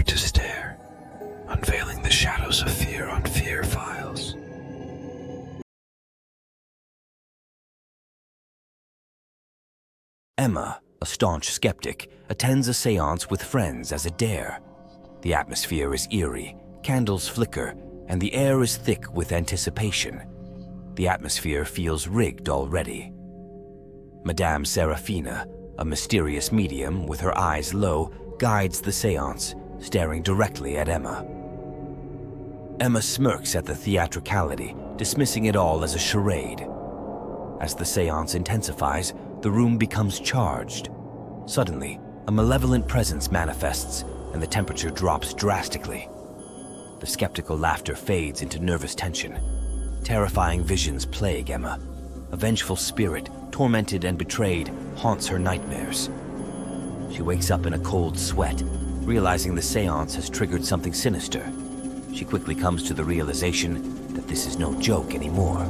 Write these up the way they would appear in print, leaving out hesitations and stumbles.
Prepare to stare, unveiling the shadows of fear on Fear Files. Emma, a staunch skeptic, attends a seance with friends as a dare. The atmosphere is eerie, candles flicker, and the air is thick with anticipation. The atmosphere feels rigged already. Madame Serafina, a mysterious medium with her eyes low, guides the seance, staring directly at Emma. Emma smirks at the theatricality, dismissing it all as a charade. As the seance intensifies, the room becomes charged. Suddenly, a malevolent presence manifests, and the temperature drops drastically. The skeptical laughter fades into nervous tension. Terrifying visions plague Emma. A vengeful spirit, tormented and betrayed, haunts her nightmares. She wakes up in a cold sweat, realizing the seance has triggered something sinister. She quickly comes to the realization that this is no joke anymore.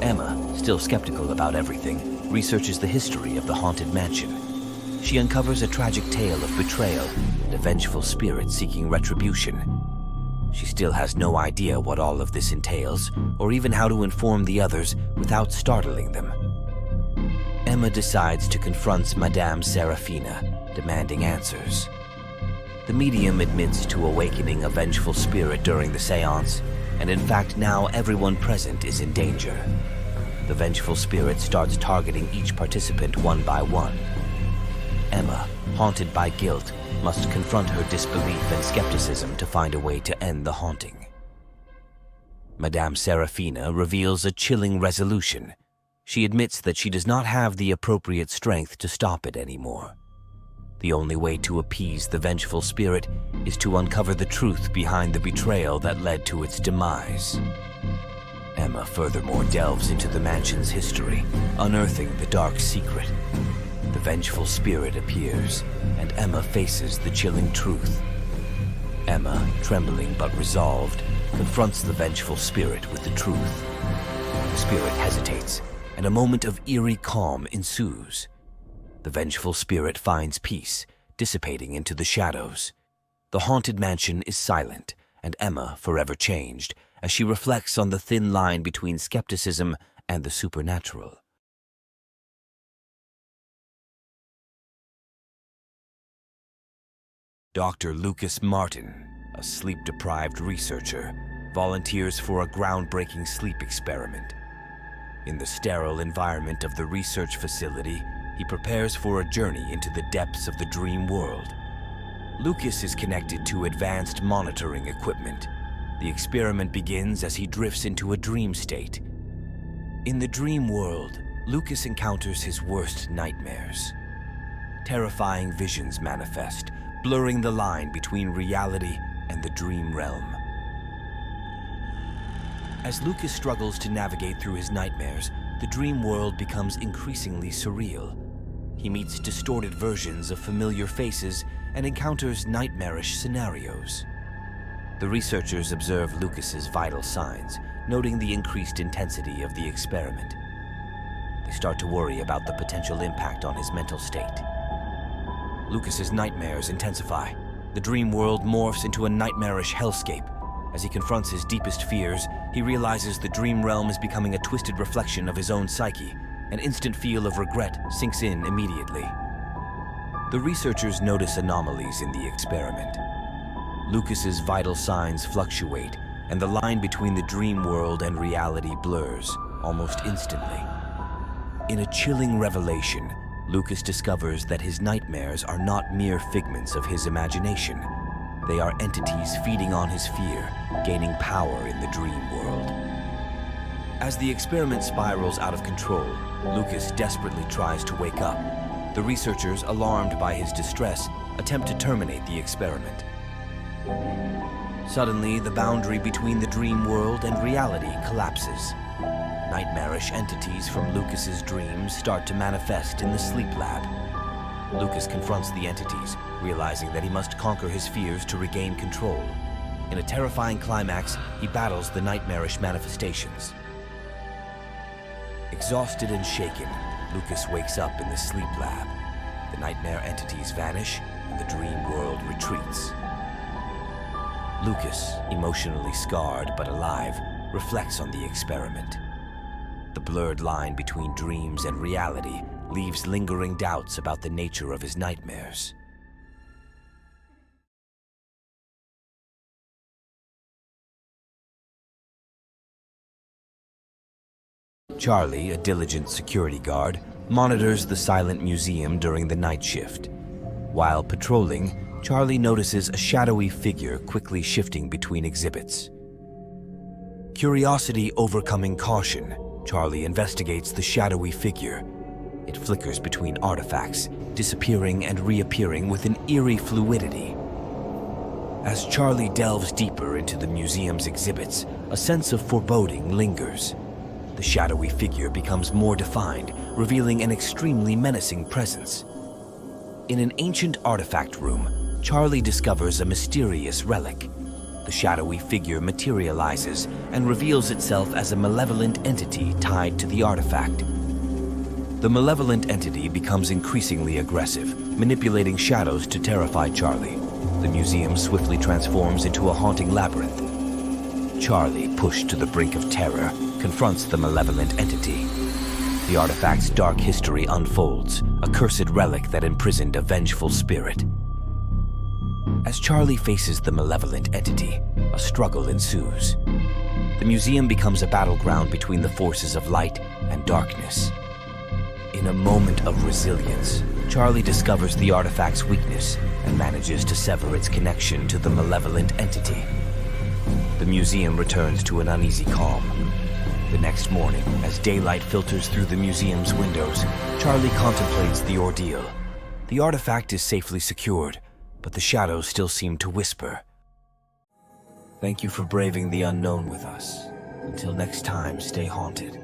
Emma, still skeptical about everything, researches the history of the haunted mansion. She uncovers a tragic tale of betrayal and a vengeful spirit seeking retribution. She still has no idea what all of this entails, or even how to inform the others without startling them. Emma decides to confront Madame Serafina, demanding answers. The medium admits to awakening a vengeful spirit during the seance, and in fact now everyone present is in danger. The vengeful spirit starts targeting each participant one by one. Emma, haunted by guilt, must confront her disbelief and skepticism to find a way to end the haunting. Madame Serafina reveals a chilling resolution. She admits that she does not have the appropriate strength to stop it anymore. The only way to appease the vengeful spirit is to uncover the truth behind the betrayal that led to its demise. Emma furthermore delves into the mansion's history, unearthing the dark secret. The vengeful spirit appears, and Emma faces the chilling truth. Emma, trembling but resolved, confronts the vengeful spirit with the truth. The spirit hesitates, and a moment of eerie calm ensues. The vengeful spirit finds peace, dissipating into the shadows. The haunted mansion is silent, and Emma forever changed, as she reflects on the thin line between skepticism and the supernatural. Dr. Lucas Martin, a sleep-deprived researcher, volunteers for a groundbreaking sleep experiment. In the sterile environment of the research facility, he prepares for a journey into the depths of the dream world. Lucas is connected to advanced monitoring equipment. The experiment begins as he drifts into a dream state. In the dream world, Lucas encounters his worst nightmares. Terrifying visions manifest, blurring the line between reality and the dream realm. As Lucas struggles to navigate through his nightmares, the dream world becomes increasingly surreal. He meets distorted versions of familiar faces and encounters nightmarish scenarios. The researchers observe Lucas's vital signs, noting the increased intensity of the experiment. They start to worry about the potential impact on his mental state. Lucas's nightmares intensify. The dream world morphs into a nightmarish hellscape. As he confronts his deepest fears, he realizes the dream realm is becoming a twisted reflection of his own psyche. An instant feel of regret sinks in immediately. The researchers notice anomalies in the experiment. Lucas's vital signs fluctuate, and the line between the dream world and reality blurs, almost instantly. In a chilling revelation, Lucas discovers that his nightmares are not mere figments of his imagination. They are entities feeding on his fear, gaining power in the dream world. As the experiment spirals out of control, Lucas desperately tries to wake up. The researchers, alarmed by his distress, attempt to terminate the experiment. Suddenly, the boundary between the dream world and reality collapses. Nightmarish entities from Lucas's dreams start to manifest in the sleep lab. Lucas confronts the entities, realizing that he must conquer his fears to regain control. In a terrifying climax, he battles the nightmarish manifestations. Exhausted and shaken, Lucas wakes up in the sleep lab. The nightmare entities vanish, and the dream world retreats. Lucas, emotionally scarred but alive, reflects on the experiment. The blurred line between dreams and reality leaves lingering doubts about the nature of his nightmares. Charlie, a diligent security guard, monitors the silent museum during the night shift. While patrolling, Charlie notices a shadowy figure quickly shifting between exhibits. Curiosity overcoming caution, Charlie investigates the shadowy figure. It flickers between artifacts, disappearing and reappearing with an eerie fluidity. As Charlie delves deeper into the museum's exhibits, a sense of foreboding lingers. The shadowy figure becomes more defined, revealing an extremely menacing presence. In an ancient artifact room, Charlie discovers a mysterious relic. The shadowy figure materializes and reveals itself as a malevolent entity tied to the artifact. The malevolent entity becomes increasingly aggressive, manipulating shadows to terrify Charlie. The museum swiftly transforms into a haunting labyrinth. Charlie, pushed to the brink of terror, confronts the malevolent entity. The artifact's dark history unfolds, a cursed relic that imprisoned a vengeful spirit. As Charlie faces the malevolent entity, a struggle ensues. The museum becomes a battleground between the forces of light and darkness. In a moment of resilience, Charlie discovers the artifact's weakness and manages to sever its connection to the malevolent entity. The museum returns to an uneasy calm. The next morning, as daylight filters through the museum's windows, Charlie contemplates the ordeal. The artifact is safely secured, but the shadows still seem to whisper. Thank you for braving the unknown with us. Until next time, stay haunted.